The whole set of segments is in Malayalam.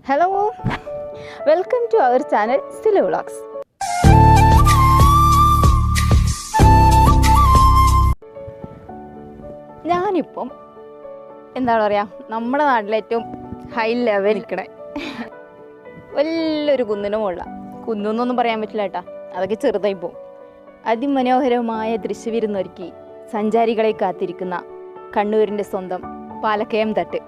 Hello, welcome to our channel Silu Vlogs. ഞാനിപ്പം എന്താണ് പറയുക, നമ്മുടെ നാട്ടിലെ ഏറ്റവും ഹൈ ലെവൽ നിൽക്കണേ വലിയൊരു കുന്നിന് മുകളിലാണ്. കുന്നൊന്നും പറയാൻ പറ്റില്ല കേട്ടാ, അതൊക്കെ ചെറുതായി പോകും. അതിമനോഹരമായ ദൃശ്യവിരുന്നൊരുക്കി സഞ്ചാരികളെ കാത്തിരിക്കുന്ന കണ്ണൂരിൻ്റെ സ്വന്തം പാലക്കയം തട്ട്.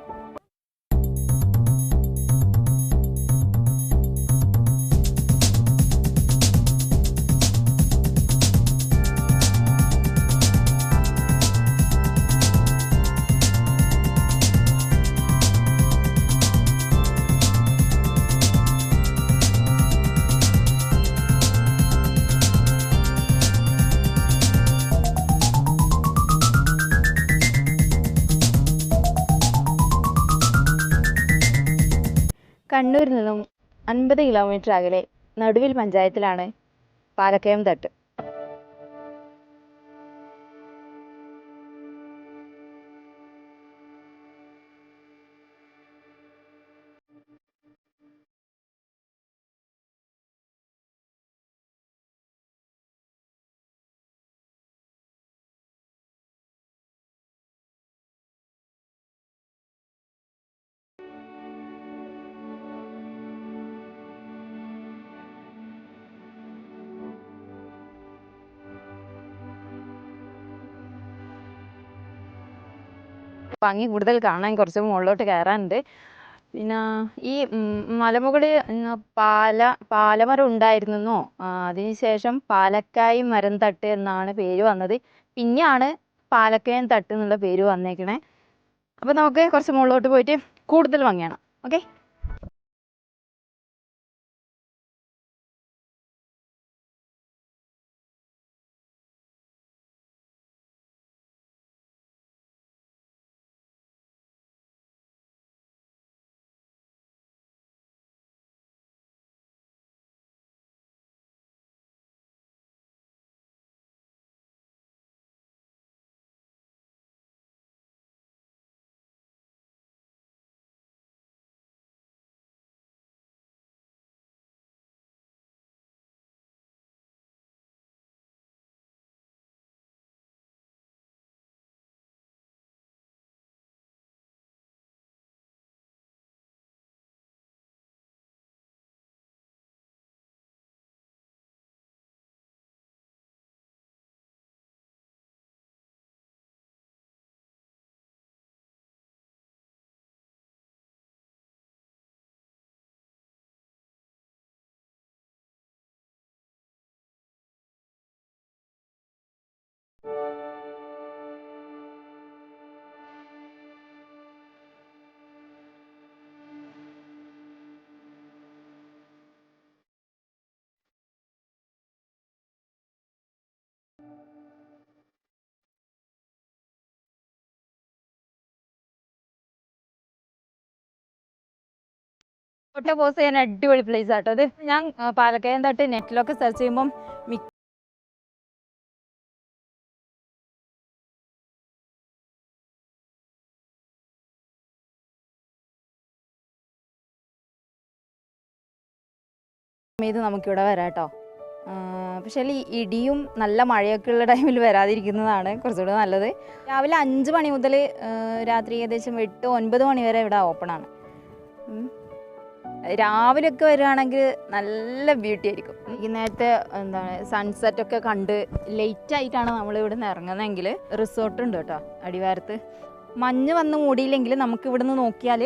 കണ്ണൂരിൽ നിന്നും 50 കിലോമീറ്റർ അകലെ നടുവിൽ പഞ്ചായത്തിലാണ് പാലക്കയം തട്ട്. ഭംഗി കൂടുതൽ കാണാൻ കുറച്ച് മുകളിലോട്ട് കയറാനുണ്ട്. പിന്നെ ഈ മലമുകളിൽ പാലമരം ഉണ്ടായിരുന്നെന്നോ, അതിനുശേഷം പാലക്കായി മരം തട്ട് എന്നാണ് പേര് വന്നത്. പിന്നെയാണ് പാലക്കയം തട്ട് എന്നുള്ള പേര് വന്നേക്കണേ. അപ്പോൾ നമുക്ക് കുറച്ച് മുകളിലോട്ട് പോയിട്ട് കൂടുതൽ ഭംഗിയാണ്. ഓക്കെ. ഫോട്ടോ പോസ്റ്റ് ചെയ്യാൻ അടിപൊളി പ്ലേസ് ആട്ടോ അത്. ഞാൻ പാലക്കയം തട്ട് നെറ്റിലൊക്കെ സെർച്ച് ചെയ്യുമ്പം ഇത് നമുക്കിവിടെ വരാം കേട്ടോ. പക്ഷേ ഈ ഇടിയും നല്ല മഴയൊക്കെ ഉള്ള ടൈമിൽ വരാതിരിക്കുന്നതാണ് കുറച്ചുകൂടെ നല്ലത്. രാവിലെ 5 മണി മുതൽ രാത്രി ഏകദേശം 8-9 മണി വരെ ഇവിടെ ഓപ്പണാണ്. രാവിലെയൊക്കെ വരികയാണെങ്കിൽ നല്ല ബ്യൂട്ടി ആയിരിക്കും. ഈ നേരത്തെ എന്താണ് സൺസെറ്റൊക്കെ കണ്ട് ലേറ്റായിട്ടാണ് നമ്മൾ ഇവിടെ നിന്ന് ഇറങ്ങുന്നതെങ്കിൽ റിസോർട്ട് ഉണ്ട് കേട്ടോ അടിവാരത്ത്. മഞ്ഞ് വന്ന് മൂടിയില്ലെങ്കിൽ നമുക്ക് ഇവിടെ നിന്ന് നോക്കിയാൽ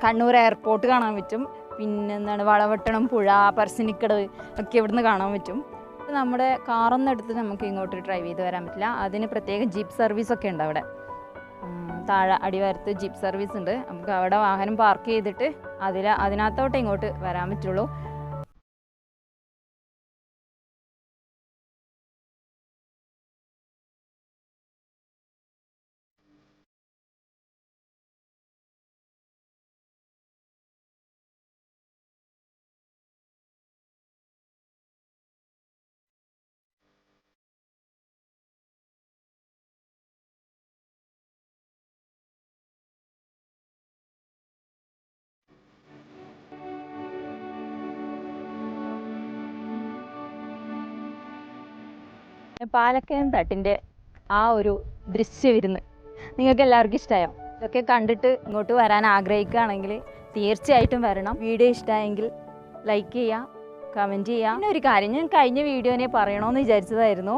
കണ്ണൂർ എയർപോർട്ട് കാണാൻ പറ്റും. പിന്നെ എന്താണ് വളവട്ടണം പുഴ, പറശ്ശിനിക്കടവ് ഒക്കെ ഇവിടുന്ന് കാണാൻ പറ്റും. നമ്മുടെ കാറൊന്നും എടുത്ത് നമുക്ക് ഇങ്ങോട്ട് ഡ്രൈവ് ചെയ്ത് വരാൻ പറ്റില്ല. അതിന് പ്രത്യേക ജീപ്പ് സർവീസൊക്കെ ഉണ്ട് അവിടെ. താഴെ അടിവാരത്ത് ജീപ്പ് സർവീസ് ഉണ്ട്. നമുക്ക് അവിടെ വാഹനം പാർക്ക് ചെയ്തിട്ട് അതിനകത്തോട്ട് ഇങ്ങോട്ട് വരാൻ പറ്റുള്ളൂ. പാലക്കയം തട്ടിൻ്റെ ആ ഒരു ദൃശ്യവിരുന്ന് നിങ്ങൾക്ക് എല്ലാവർക്കും ഇഷ്ടമായോ? ഇതൊക്കെ കണ്ടിട്ട് ഇങ്ങോട്ട് വരാൻ ആഗ്രഹിക്കുകയാണെങ്കിൽ തീർച്ചയായിട്ടും വരണം. വീഡിയോ ഇഷ്ടമായെങ്കിൽ ലൈക്ക് ചെയ്യുക, കമൻറ്റ് ചെയ്യുക. പിന്നെ ഒരു കാര്യം ഞാൻ കഴിഞ്ഞ വീഡിയോനെ പറയണമെന്ന് വിചാരിച്ചതായിരുന്നു.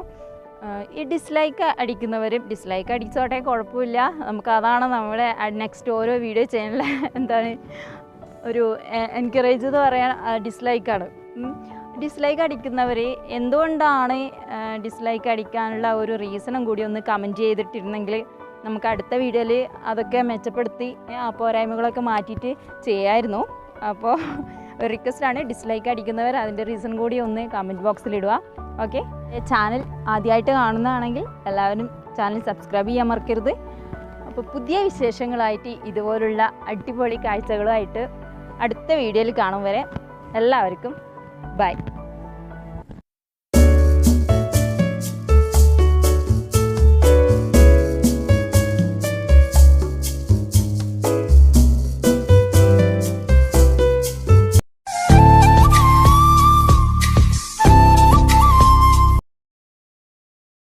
ഈ ഡിസ്ലൈക്ക് അടിക്കുന്നവരും ഡിസ്ലൈക്ക് അടിച്ചോട്ടെ, കുഴപ്പമില്ല. നമുക്ക് അതാണ് നമ്മുടെ നെക്സ്റ്റ് ഓരോ വീഡിയോ ചെയ്യാനുള്ള എന്താണ് ഒരു എൻകറേജ് എന്ന് പറയാൻ ഡിസ്ലൈക്കാണ്. ഡിസ്ലൈക്ക് അടിക്കുന്നവർ എന്തുകൊണ്ടാണ് ഡിസ്ലൈക്ക് അടിക്കാനുള്ള ഒരു റീസണും കൂടി ഒന്ന് കമൻറ്റ് ചെയ്തിട്ടിരുന്നെങ്കിൽ നമുക്ക് അടുത്ത വീഡിയോയിൽ അതൊക്കെ മെച്ചപ്പെടുത്തി ആ പോരായ്മകളൊക്കെ മാറ്റിയിട്ട് ചെയ്യാമായിരുന്നു. അപ്പോൾ ഒരു റിക്വസ്റ്റാണ്, ഡിസ്ലൈക്ക് അടിക്കുന്നവർ അതിൻ്റെ റീസൺ കൂടി ഒന്ന് കമൻറ്റ് ബോക്സിലിടുക. ഓക്കെ, ചാനൽ ആദ്യമായിട്ട് കാണുന്നതാണെങ്കിൽ എല്ലാവരും ചാനൽ സബ്സ്ക്രൈബ് ചെയ്യാൻ മറക്കരുത്. അപ്പോൾ പുതിയ വിശേഷങ്ങളായിട്ട് ഇതുപോലുള്ള അടിപൊളി കാഴ്ചകളുമായിട്ട് അടുത്ത വീഡിയോയിൽ കാണും വരെ എല്ലാവർക്കും ബൈ.